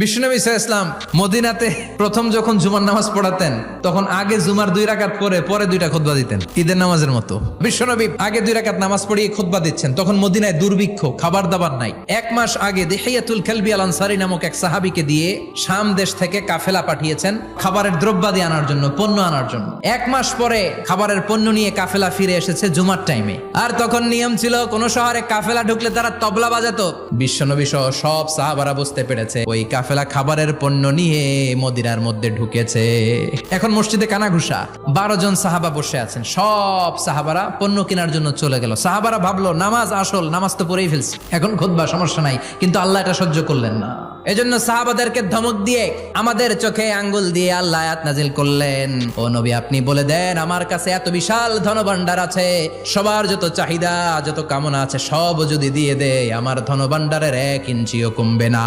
বিশ্বনবী সাল্লাল্লাহু আলাইহি ওয়াসাল্লাম মদিনাতে প্রথম যখন জুমার নামাজ পড়াতেন তখন আগে জুমার 2 রাকাত পরে 2টা খুতবা দিতেন, ঈদের নামাজের মতো। বিশ্বনবী আগে 2 রাকাত নামাজ পড়িয়ে খুতবা দিচ্ছেন, তখন মদিনায় দুর্ভিক্ষ, খাবার দাবার নাই। 1 মাস আগে দিহিয়াতুল কালবি আল আনসারী নামক এক সাহাবীকে দিয়ে শাম দেশ থেকে কাফেলা পাঠিয়েছেন খাবারের দ্রব্যাদি আনার জন্য, পণ্য আনার জন্য। 1 মাস পরে খাবারের পণ্য নিয়ে কাফেলা ফিরে এসেছে জুমার টাইমে। আর তখন নিয়ম ছিল কোন শহরে কাফেলা ঢুকলে তারা তবলা বাজাতো। বিশ্বনবী সহ সব সাহাবারা বুঝতে পেরেছে ওই কাফেলা খাবারের পণ্য নিয়ে মদিনার মধ্যে ঢুকেছে। এখন মসজিদে কানাঘুষা, 12 জন সাহাবা বসে আছেন, সব সাহাবারা পণ্য কেনার জন্য চলে গেল। সাহাবারা ভাবলো নামাজ আসল, নামাজ তো পড়েই ফেলছি, এখন খুতবা সমস্যা নাই, কিন্তু আল্লাহ এটা সহ্য করলেন না। এজন্য সাহাবাদেরকে ধমক দিয়ে আমাদের চোখে আঙ্গুল দিয়ে আল্লাহ আয়াত নাজিল করলেন, ও নবী আপনি বলে দেন আমার কাছে এত বিশাল ধনভাণ্ডার আছে, সবার যত চাহিদা যত কামনা আছে সব যদি দিয়ে দেয় আমার ধনভাণ্ডারের 1 ইঞ্চিও কমবে না।